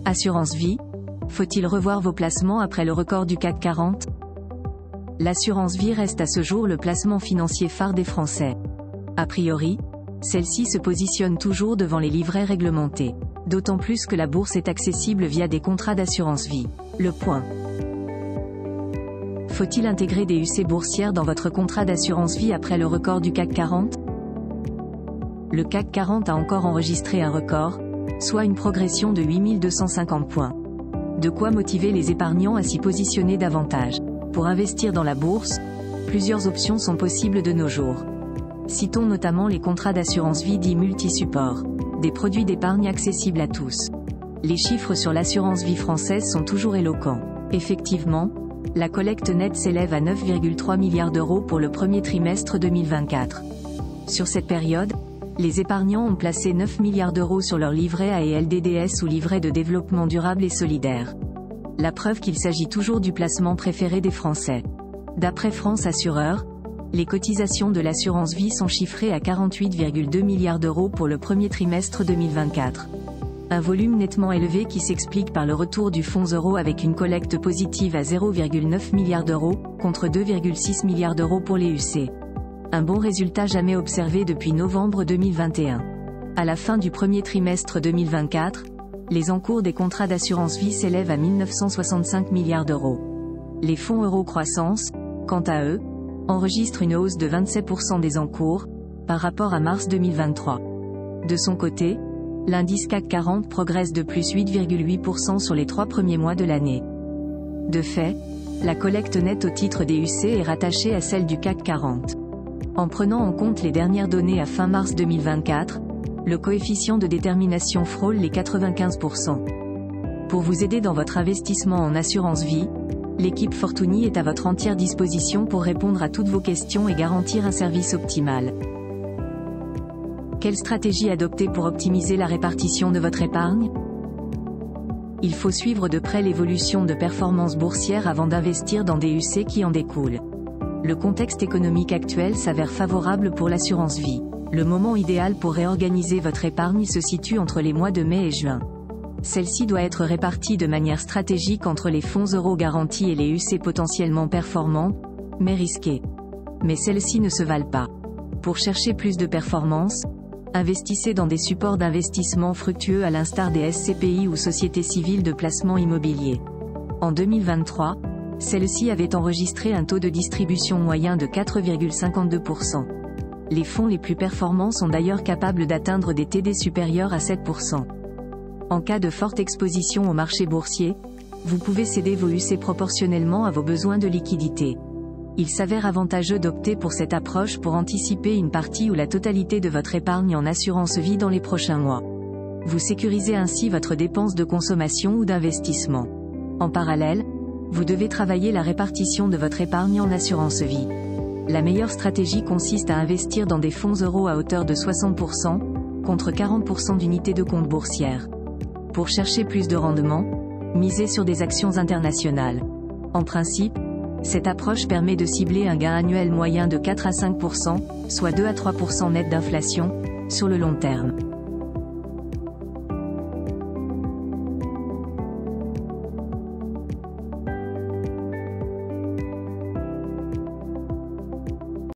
Assurance vie, faut-il revoir vos placements après le record du CAC 40? L'assurance vie reste à ce jour le placement financier phare des Français. A priori, celle-ci se positionne toujours devant les livrets réglementés. D'autant plus que la bourse est accessible via des contrats d'assurance vie. Le point. Faut-il intégrer des UC boursières dans votre contrat d'assurance vie après le record du CAC 40? Le CAC 40 a encore enregistré un record, soit une progression de 8250 points. De quoi motiver les épargnants à s'y positionner davantage. Pour investir dans la bourse, plusieurs options sont possibles de nos jours. Citons notamment les contrats d'assurance vie dits multi-supports, des produits d'épargne accessibles à tous. Les chiffres sur l'assurance vie française sont toujours éloquents. Effectivement, la collecte nette s'élève à 9,3 milliards d'euros pour le premier trimestre 2024. Sur cette période, les épargnants ont placé 9 milliards d'euros sur leurs livrets A et LDDS ou livrets de développement durable et solidaire. La preuve qu'il s'agit toujours du placement préféré des Français. D'après France Assureur, les cotisations de l'assurance vie sont chiffrées à 48,2 milliards d'euros pour le premier trimestre 2024. Un volume nettement élevé qui s'explique par le retour du fonds euro avec une collecte positive à 0,9 milliards d'euros, contre 2,6 milliards d'euros pour les UC. Un bon résultat jamais observé depuis novembre 2021. À la fin du premier trimestre 2024, les encours des contrats d'assurance vie s'élèvent à 1965 milliards d'euros. Les fonds euro croissance, quant à eux, enregistrent une hausse de 27% des encours, par rapport à mars 2023. De son côté, l'indice CAC 40 progresse de plus 8,8% sur les 3 premiers mois de l'année. De fait, la collecte nette au titre des UC est rattachée à celle du CAC 40. En prenant en compte les dernières données à fin mars 2024, le coefficient de détermination frôle les 95%. Pour vous aider dans votre investissement en assurance vie, l'équipe Fortuny est à votre entière disposition pour répondre à toutes vos questions et garantir un service optimal. Quelle stratégie adopter pour optimiser la répartition de votre épargne? Il faut suivre de près l'évolution de performances boursières avant d'investir dans des UC qui en découlent. Le contexte économique actuel s'avère favorable pour l'assurance vie. Le moment idéal pour réorganiser votre épargne se situe entre les mois de mai et juin. Celle-ci doit être répartie de manière stratégique entre les fonds euro garantis et les UC potentiellement performants, mais risqués. Mais celles-ci ne se valent pas. Pour chercher plus de performance, investissez dans des supports d'investissement fructueux à l'instar des SCPI ou sociétés civiles de placement immobilier. En 2023, celles-ci avaient enregistré un taux de distribution moyen de 4,52%. Les fonds les plus performants sont d'ailleurs capables d'atteindre des TD supérieurs à 7%. En cas de forte exposition au marché boursier, vous pouvez céder vos UC proportionnellement à vos besoins de liquidité. Il s'avère avantageux d'opter pour cette approche pour anticiper une partie ou la totalité de votre épargne en assurance vie dans les prochains mois. Vous sécurisez ainsi votre dépense de consommation ou d'investissement. En parallèle, vous devez travailler la répartition de votre épargne en assurance vie. La meilleure stratégie consiste à investir dans des fonds euros à hauteur de 60%, contre 40% d'unités de compte boursières. Pour chercher plus de rendement, misez sur des actions internationales. En principe, cette approche permet de cibler un gain annuel moyen de 4 à 5%, soit 2 à 3% net d'inflation, sur le long terme.